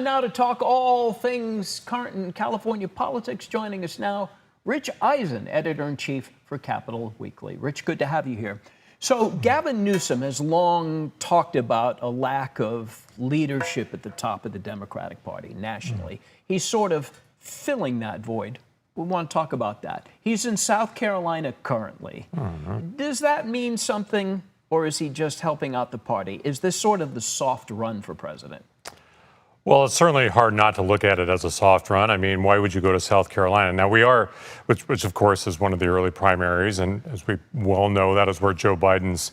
Now to talk all things current in California politics, joining us now, Rich Eisen, editor-in-chief for Capital Weekly. Rich, good to have you here. So Gavin Newsom has long talked about a lack of leadership at the top of the Democratic Party nationally. He's sort of filling that void. We want to talk about that. He's in South Carolina currently. Does that mean something, or is he just helping out the party? Is this sort of the soft run for president? Well, it's certainly hard not to look at it as a soft run. I mean, why would you go to South Carolina? Now, we are, which of course is one of the early primaries, and as we well know, that is where Joe Biden's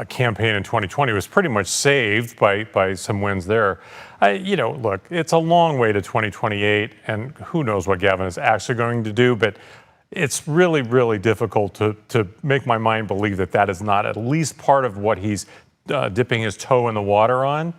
campaign in 2020 was pretty much saved by some wins there. Look, it's a long way to 2028, and who knows what Gavin is actually going to do, but it's really, really difficult to make my mind believe that that is not at least part of what he's dipping his toe in the water on.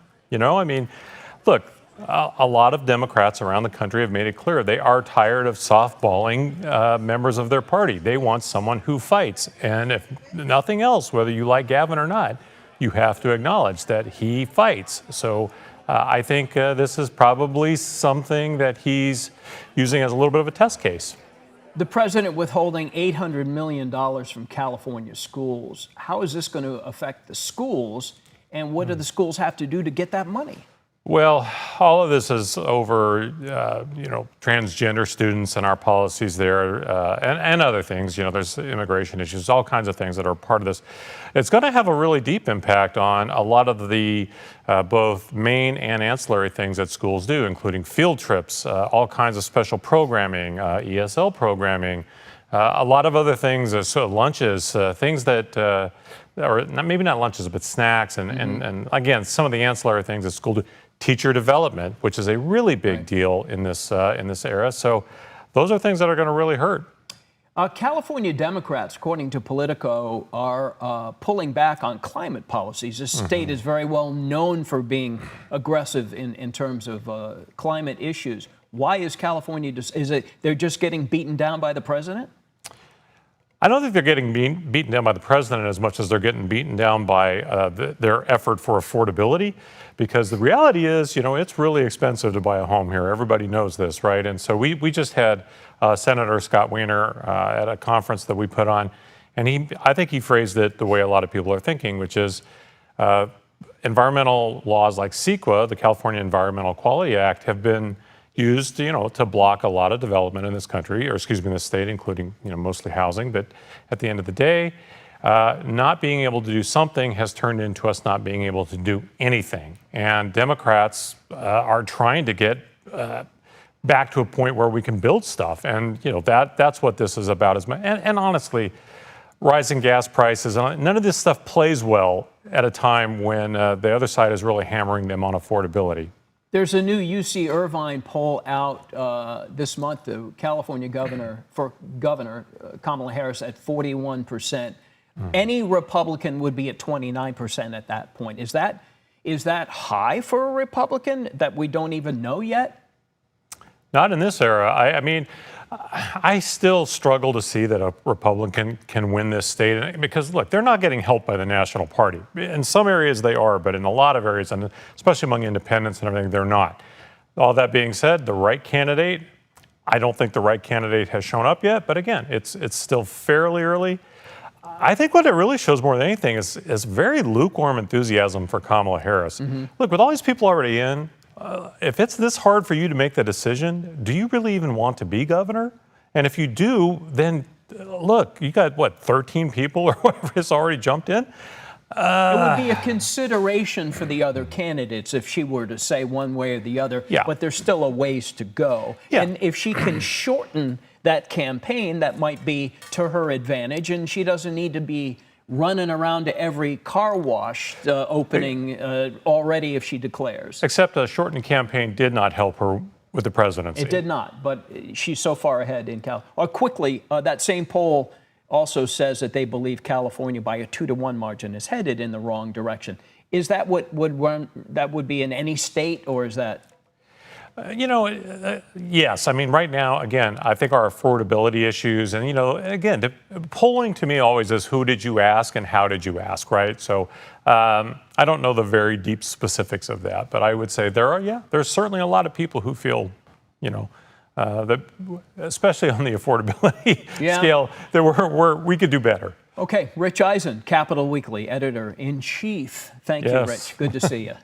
Look, a lot of Democrats around the country have made it clear they are tired of softballing members of their party. They want someone who fights. And if nothing else, whether you like Gavin or not, you have to acknowledge that he fights. So I think this is probably something that he's using as a little bit of a test case. The president withholding $800 million from California schools. How is this going to affect the schools? And what do the schools have to do to get that money? Well, all of this is over, transgender students and our policies there, and other things. There's immigration issues, all kinds of things that are part of this. It's going to have a really deep impact on a lot of the both main and ancillary things that schools do, including field trips, all kinds of special programming, ESL programming, a lot of other things, lunches, things that, or maybe not lunches, but snacks, and again, some of the ancillary things that school do. Teacher development, which is a really big deal in this era. So those are things that are going to really hurt. California Democrats, according to Politico, are pulling back on climate policies. This state is very well known for being aggressive in terms of climate issues. Why is California, they're just getting beaten down by the president? I don't think they're getting beaten down by the president as much as they're getting beaten down by their effort for affordability, because the reality is, it's really expensive to buy a home here. Everybody knows this, right? And so we just had Senator Scott Wiener at a conference that we put on, and I think he phrased it the way a lot of people are thinking, which is environmental laws like CEQA, the California Environmental Quality Act, have been used, to block a lot of development in this country, or in this state, including, mostly housing. But at the end of the day, not being able to do something has turned into us not being able to do anything. And Democrats are trying to get back to a point where we can build stuff. And, that's what this is about. And honestly, rising gas prices, none of this stuff plays well at a time when the other side is really hammering them on affordability. There's a new UC Irvine poll out this month, the California governor Kamala Harris at 41%. Any Republican would be at 29% at that point. Is that high for a Republican that we don't even know yet? Not in this era. I still struggle to see that a Republican can win this state because, look, they're not getting helped by the national party. In some areas they are, but in a lot of areas, and especially among independents and everything, they're not. All that being said, the right candidate, I don't think the right candidate has shown up yet, but again, it's still fairly early. I think what it really shows more than anything is very lukewarm enthusiasm for Kamala Harris. Look, with all these people already in, if it's this hard for you to make the decision, do you really even want to be governor? And if you do, then look, you got, 13 people or whatever has already jumped in? It would be a consideration for the other candidates if she were to say one way or the other, but there's still a ways to go. And if she can shorten that campaign, that might be to her advantage, and she doesn't need to be running around to every car wash opening already if she declares. Except a shortened campaign did not help her with the presidency. It did not, but she's so far ahead in Cal. Quickly, that same poll also says that they believe California by a 2-to-1 margin is headed in the wrong direction. Is that what would be in any state, or is that? Yes. I mean, right now, again, I think our affordability issues, and again, polling to me always is who did you ask and how did you ask, right? So I don't know the very deep specifics of that, but I would say there's certainly a lot of people who feel, that, especially on the affordability scale, that we could do better. Okay, Rich Eisen, Capital Weekly editor in chief. Thank you, Rich. Good to see you.